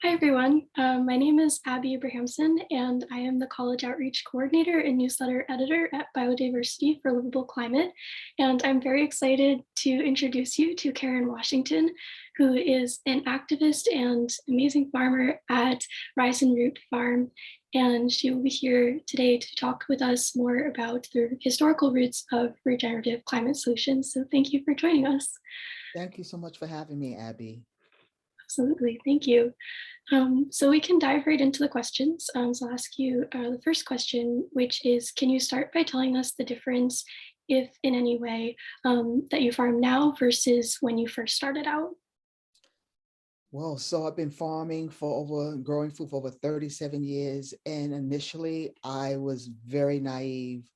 Hi, everyone. My name is Abby Abrahamson, and I am the College Outreach Coordinator and Newsletter Editor at Biodiversity for Livable Climate. And I'm very excited to introduce you to Karen Washington, who is an activist and amazing farmer at Rise and Root Farm. And she will be here today to talk with us more about the historical roots of regenerative climate solutions. So thank you for joining us. Thank you so much for having me, Abby. Absolutely, thank you. So we can dive right into the questions. So I'll ask you the first question, which is, can you start by telling us the difference, if in any way, that you farm now versus when you first started out? Well, so I've been growing food for over 37 years. And initially I was very naive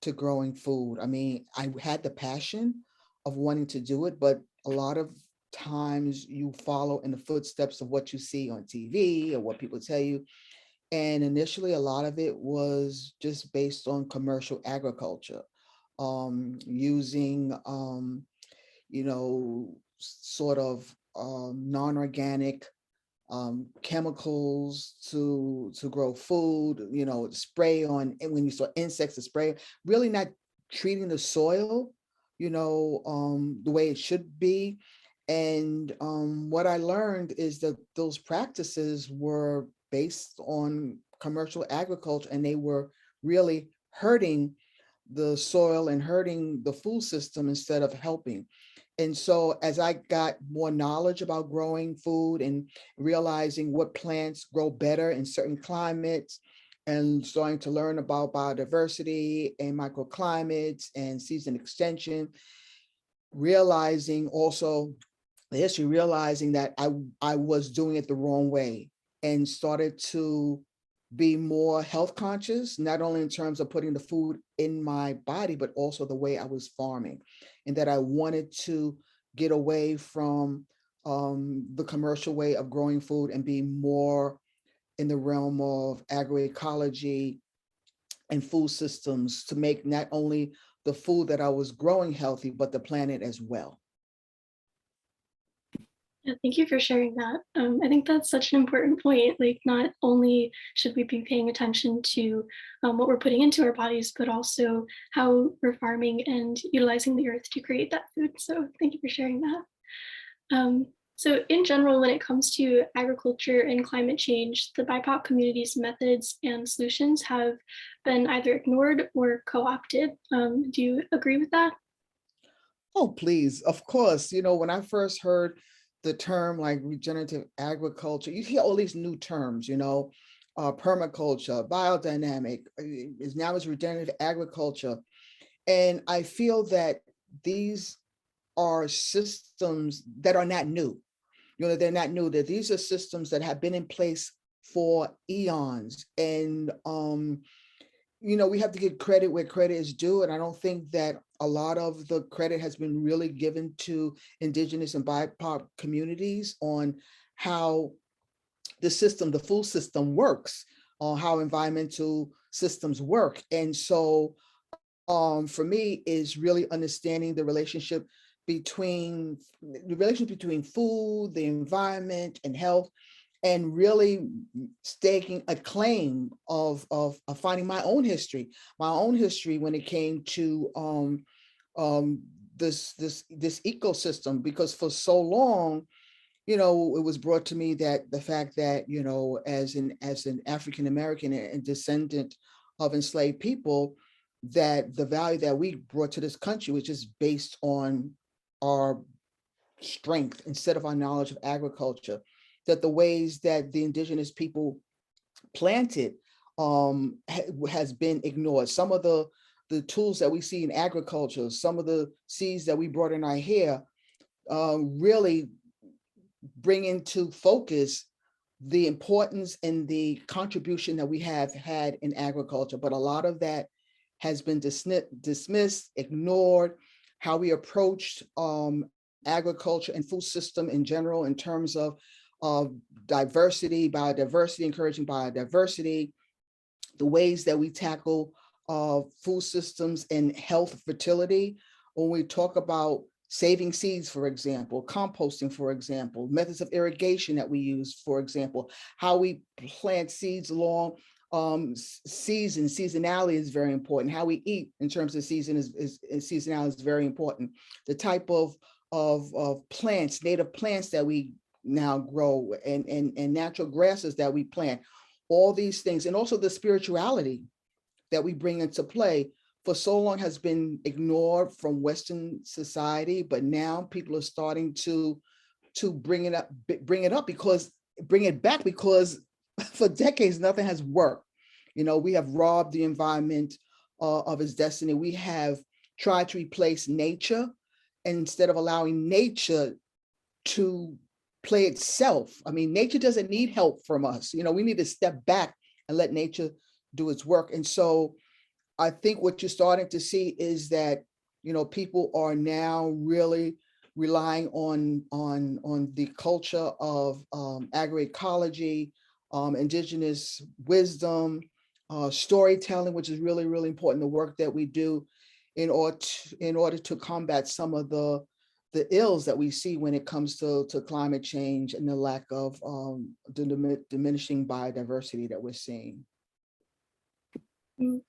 to growing food. I mean, I had the passion of wanting to do it, but a lot of times you follow in the footsteps of what you see on TV or what people tell you. And initially, a lot of it was just based on commercial agriculture, using, sort of non-organic chemicals to grow food, spray on, and when you saw insects to spray, really not treating the soil, the way it should be. And what I learned is that those practices were based on commercial agriculture, and they were really hurting the soil and hurting the food system instead of helping. And so as I got more knowledge about growing food and realizing what plants grow better in certain climates and starting to learn about biodiversity and microclimates and season extension, realizing also the history, realizing that I was doing it the wrong way and started to be more health conscious, not only in terms of putting the food in my body, but also the way I was farming, and that I wanted to get away from the commercial way of growing food and be more in the realm of agroecology and food systems to make not only the food that I was growing healthy, but the planet as well. Yeah, thank you for sharing that. I think that's such an important point. Like, not only should we be paying attention to what we're putting into our bodies, but also how we're farming and utilizing the earth to create that food. So thank you for sharing that. So in general, when it comes to agriculture and climate change, the BIPOC community's methods and solutions have been either ignored or co-opted. Do you agree with that? Oh, please. Of course. When I first heard the term like regenerative agriculture, you hear all these new terms, permaculture, biodynamic, is now is regenerative agriculture. And I feel that these are systems that are not new. They're not new, that these are systems that have been in place for eons. And we have to give credit where credit is due. And I don't think that a lot of the credit has been really given to Indigenous and BIPOC communities on how the food system works, on how environmental systems work. And so for me is really understanding the relationship between food, the environment, and health, and really staking a claim of finding my own history when it came to this ecosystem. Because for so long, it was brought to me that the fact that, as an African American and descendant of enslaved people, that the value that we brought to this country was just based on our strength instead of our knowledge of agriculture, that the ways that the Indigenous people planted has been ignored. Some of the tools that we see in agriculture, some of the seeds that we brought in our hair, really bring into focus the importance and the contribution that we have had in agriculture. But a lot of that has been dismissed, ignored. How we approached agriculture and food system in general in terms of diversity, biodiversity, encouraging biodiversity, the ways that we tackle food systems and health, fertility. When we talk about saving seeds, for example, composting, for example, methods of irrigation that we use, for example, how we plant seeds along seasonality is very important. How we eat in terms of is seasonality is very important. The type of plants, native plants that we now grow, and natural grasses that we plant, all these things, and also the spirituality that we bring into play for so long has been ignored from Western society, but now people are starting to bring it back because for decades nothing has worked. We have robbed the environment of its destiny. We have tried to replace nature instead of allowing nature to play itself. I mean, nature doesn't need help from us. We need to step back and let nature do its work. And so I think what you're starting to see is that, people are now really relying on the culture of agroecology, indigenous wisdom, storytelling, which is really, really important, the work that we do in order to combat some of the ills that we see when it comes to climate change and the lack of diminishing biodiversity that we're seeing. Mm.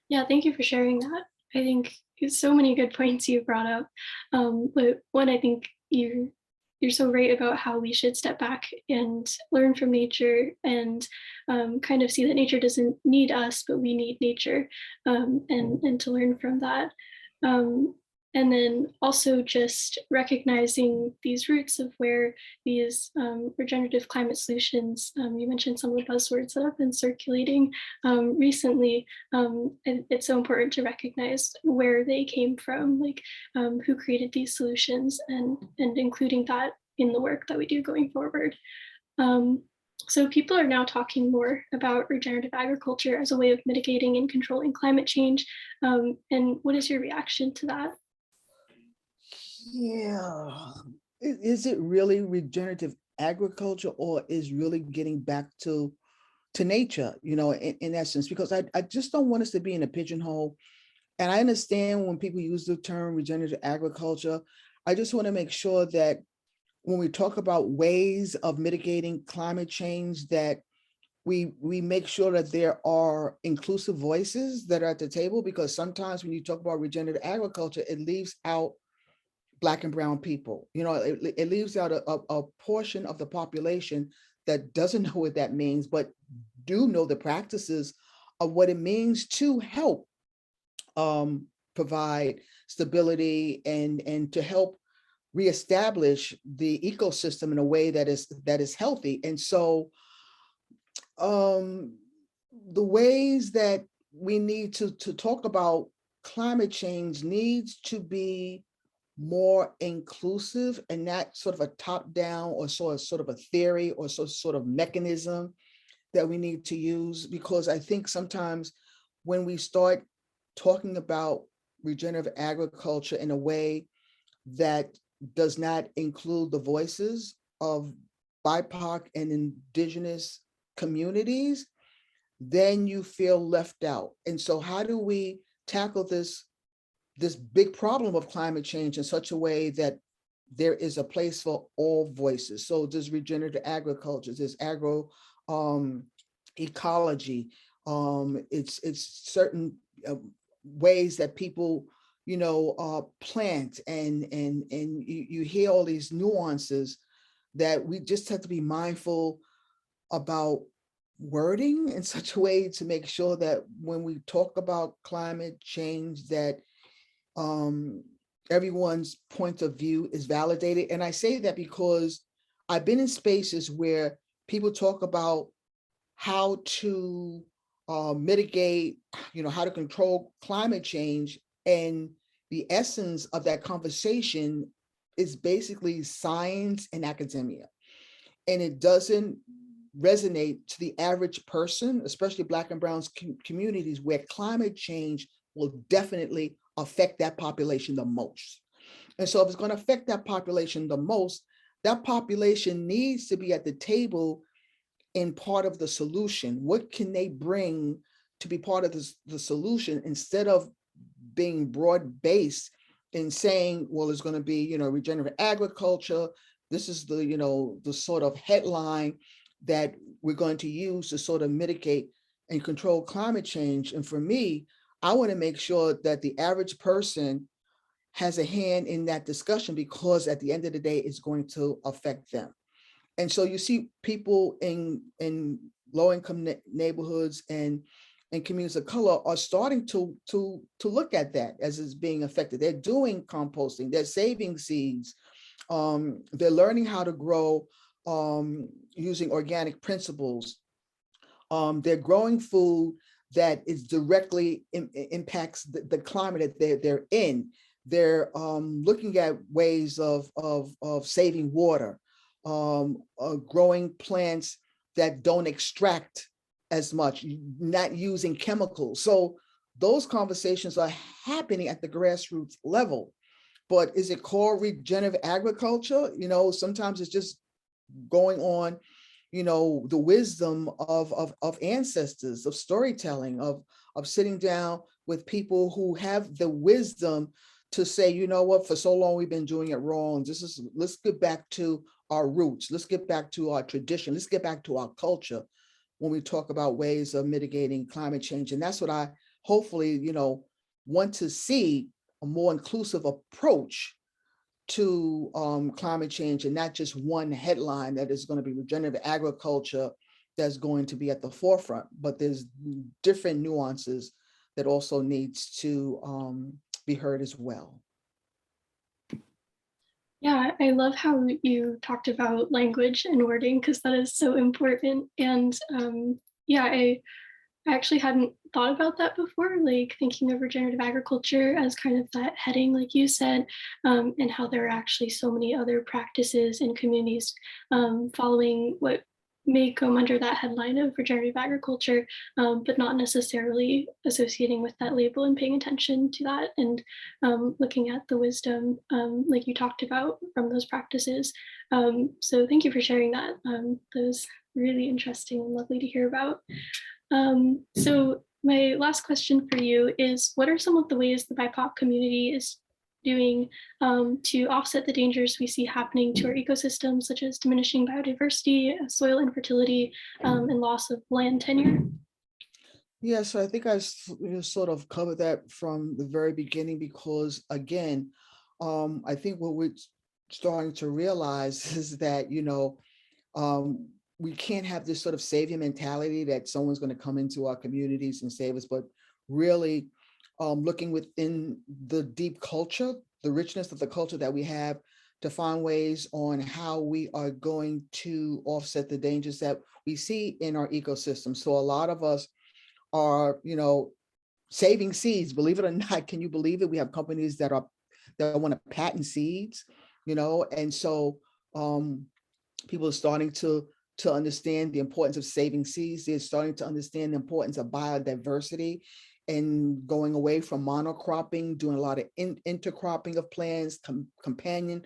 Yeah, thank you for sharing that. I think so many good points you brought up. But one, I think you're so right about how we should step back and learn from nature, and kind of see that nature doesn't need us, but we need nature, and to learn from that. Um, and then also just recognizing these roots of where these regenerative climate solutions, you mentioned some of the buzzwords that have been circulating recently. And it's so important to recognize where they came from, like who created these solutions, and including that in the work that we do going forward. Um, so people are now talking more about regenerative agriculture as a way of mitigating and controlling climate change. And what is your reaction to that? Yeah. Is it really regenerative agriculture, or is really getting back to nature, in essence? Because I just don't want us to be in a pigeonhole. And I understand when people use the term regenerative agriculture. I just want to make sure that when we talk about ways of mitigating climate change, that we make sure that there are inclusive voices that are at the table, because sometimes when you talk about regenerative agriculture, it leaves out Black and brown people. It leaves out a portion of the population that doesn't know what that means, but do know the practices of what it means to help provide stability and to help reestablish the ecosystem in a way that is healthy. And so the ways that we need to talk about climate change needs to be more inclusive, and not sort of a top down or sort of a theory or sort of mechanism that we need to use. Because I think sometimes when we start talking about regenerative agriculture in a way that does not include the voices of BIPOC and Indigenous communities, then you feel left out. And so how do we tackle this big problem of climate change in such a way that there is a place for all voices? So there's regenerative agriculture, there's agro ecology, it's certain ways that people plant, and you hear all these nuances that we just have to be mindful about wording in such a way to make sure that when we talk about climate change, that everyone's point of view is validated. And I say that because I've been in spaces where people talk about how to mitigate, how to control climate change. And the essence of that conversation is basically science and academia. And it doesn't resonate to the average person, especially Black and brown communities, where climate change will definitely affect that population the most. And so if it's going to affect that population the most, that population needs to be at the table in part of the solution. What can they bring to be part of the solution, instead of being broad-based in saying, well, it's going to be, regenerative agriculture. This is the, the sort of headline that we're going to use to sort of mitigate and control climate change. And for me, I want to make sure that the average person has a hand in that discussion, because at the end of the day, it's going to affect them. And so you see people in low income neighborhoods and communities of color are starting to look at that as it's being affected. They're doing composting, they're saving seeds, they're learning how to grow using organic principles. They're growing food that is directly impacts the climate that they're in. They're looking at ways of saving water, growing plants that don't extract as much, not using chemicals. So those conversations are happening at the grassroots level. But is it called regenerative agriculture? Sometimes it's just going on, the wisdom of ancestors, of storytelling, of sitting down with people who have the wisdom to say, you know what, for so long we've been doing it wrong. Let's get back to our roots. Let's get back to our tradition. Let's get back to our culture when we talk about ways of mitigating climate change. And that's what I hopefully, want to see, a more inclusive approach to climate change, and not just one headline that is going to be regenerative agriculture that's going to be at the forefront, but there's different nuances that also needs to be heard as well. Yeah, I love how you talked about language and wording, because that is so important. And yeah, I actually hadn't thought about that before, like thinking of regenerative agriculture as kind of that heading, like you said, and how there are actually so many other practices in communities following what may come under that headline of regenerative agriculture, but not necessarily associating with that label and paying attention to that, and looking at the wisdom, like you talked about, from those practices. So thank you for sharing that. That was really interesting and lovely to hear about. So my last question for you is, what are some of the ways the BIPOC community is doing to offset the dangers we see happening to our ecosystems, such as diminishing biodiversity, soil infertility, and loss of land tenure? Yeah, so I think I sort of covered that from the very beginning, because again, I think what we're starting to realize is that, um, we can't have this sort of savior mentality that someone's going to come into our communities and save us, but really looking within the deep culture, the richness of the culture that we have, to find ways on how we are going to offset the dangers that we see in our ecosystem. So a lot of us are, saving seeds, believe it or not. Can you believe it? We have companies that want to patent seeds, and so people are starting to understand the importance of saving seeds. They're starting to understand the importance of biodiversity and going away from monocropping, doing a lot of intercropping of plants, companion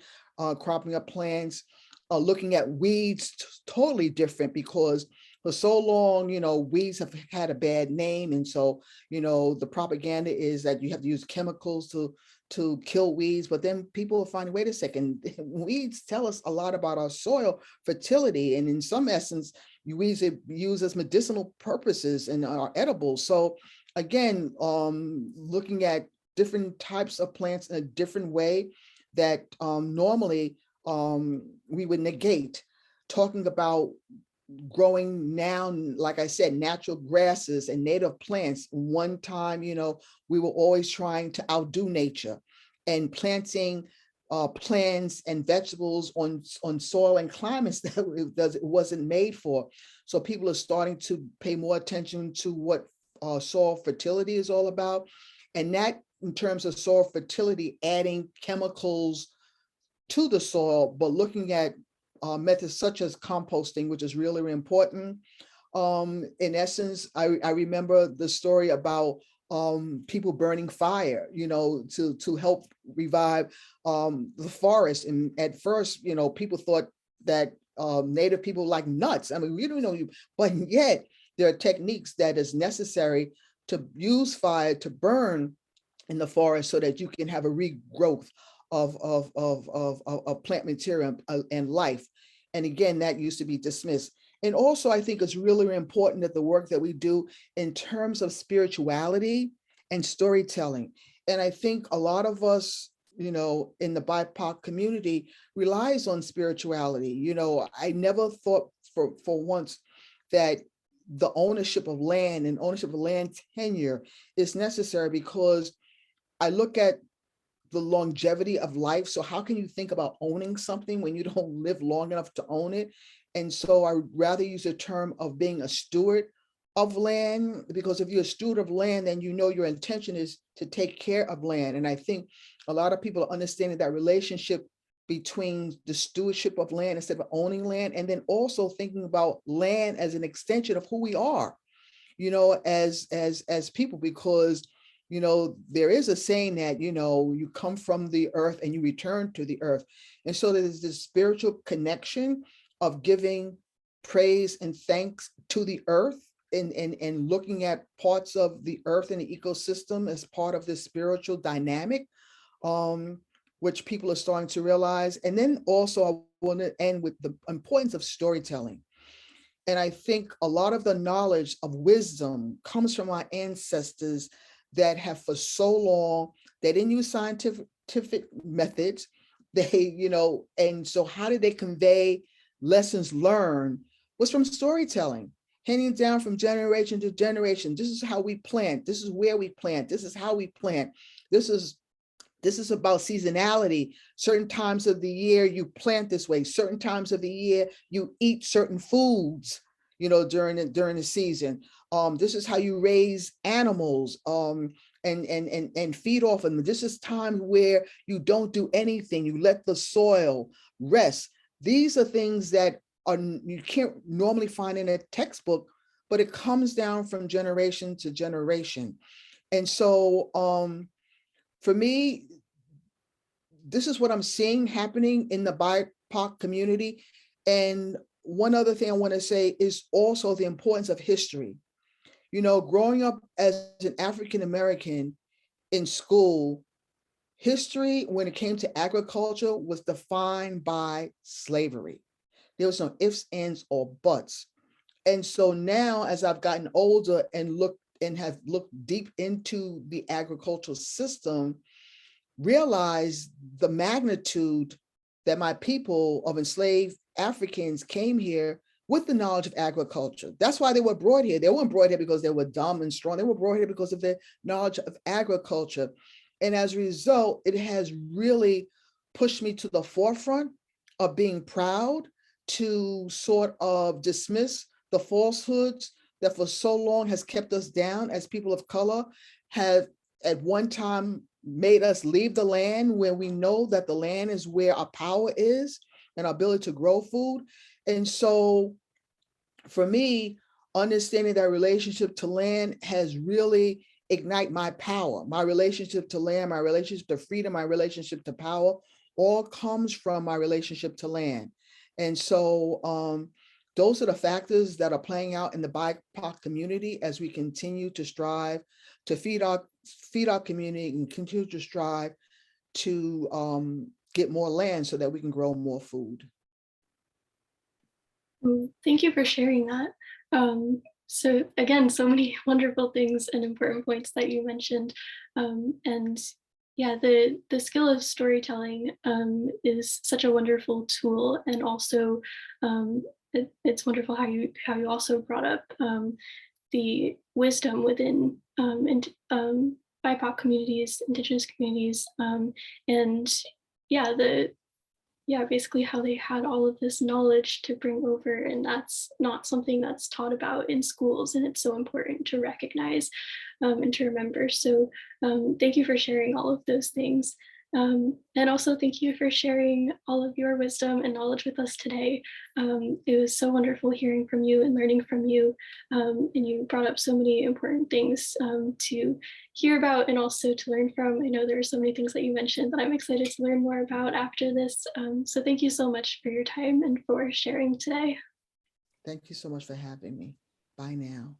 cropping of plants, looking at weeds totally different, because for so long, weeds have had a bad name. And so, the propaganda is that you have to use chemicals to kill weeds, but then people will find, wait a second, weeds tell us a lot about our soil fertility. And in some essence, weeds are used as medicinal purposes and are edible. So again, looking at different types of plants in a different way that normally we would negate, talking about growing now, like I said, natural grasses and native plants. One time, we were always trying to outdo nature and planting plants and vegetables on soil and climates that it wasn't made for. So people are starting to pay more attention to what soil fertility is all about. And that, in terms of soil fertility, adding chemicals to the soil, but looking at methods such as composting, which is really, really important. In essence, I remember the story about people burning fire, to help revive the forest. And at first, people thought that Native people like nuts. I mean, we don't know, but yet there are techniques that is necessary to use fire to burn in the forest so that you can have a regrowth of plant material and life. And again, that used to be dismissed. And also, I think it's really important that the work that we do in terms of spirituality and storytelling. And I think a lot of us, in the BIPOC community relies on spirituality. I never thought for once that the ownership of land and ownership of land tenure is necessary, because I look at the longevity of life. So how can you think about owning something when you don't live long enough to own it? And so I would rather use the term of being a steward of land, because if you're a steward of land, then your intention is to take care of land. And I think a lot of people are understanding that relationship between the stewardship of land instead of owning land, and then also thinking about land as an extension of who we are, as people, because there is a saying that you come from the earth and you return to the earth. And so there's this spiritual connection of giving praise and thanks to the earth, and looking at parts of the earth and the ecosystem as part of this spiritual dynamic, which people are starting to realize. And then also I want to end with the importance of storytelling. And I think a lot of the knowledge of wisdom comes from our ancestors that have for so long, they didn't use scientific methods. And so how did they convey lessons learned was from storytelling, handing down from generation to generation. This is how we plant. This is where we plant. This is how we plant. This is about seasonality. Certain times of the year you plant this way. Certain times of the year you eat certain foods, during the season. This is how you raise animals, and feed off them. This is time where you don't do anything. You let the soil rest. These are things that you can't normally find in a textbook, but it comes down from generation to generation. And so for me, this is what I'm seeing happening in the BIPOC community. And one other thing I want to say is also the importance of history. Growing up as an African American in school, history when it came to agriculture was defined by slavery. There was no ifs, ands, or buts. And so now, as I've gotten older and have looked deep into the agricultural system, realize the magnitude that my people of enslaved Africans came here with the knowledge of agriculture. That's why they were brought here. They weren't brought here because they were dumb and strong. They were brought here because of their knowledge of agriculture. And as a result, it has really pushed me to the forefront of being proud to sort of dismiss the falsehoods that for so long has kept us down as people of color, have at one time made us leave the land, where we know that the land is where our power is and our ability to grow food. And so for me, understanding that relationship to land has really ignited my power. My relationship to land, my relationship to freedom, my relationship to power, all comes from my relationship to land. And so those are the factors that are playing out in the BIPOC community as we continue to strive to feed our community and continue to strive to get more land so that we can grow more food. Thank you for sharing that. So again, so many wonderful things and important points that you mentioned. And yeah, the skill of storytelling is such a wonderful tool, and also it's wonderful how you also brought up the wisdom within BIPOC communities, Indigenous communities, and yeah, basically how they had all of this knowledge to bring over, and that's not something that's taught about in schools, and it's so important to recognize and to remember. So thank you for sharing all of those things. And also thank you for sharing all of your wisdom and knowledge with us today. It was so wonderful hearing from you and learning from you. And you brought up so many important things to hear about and also to learn from. I know there are so many things that you mentioned that I'm excited to learn more about after this. So thank you so much for your time and for sharing today. Thank you so much for having me. Bye now.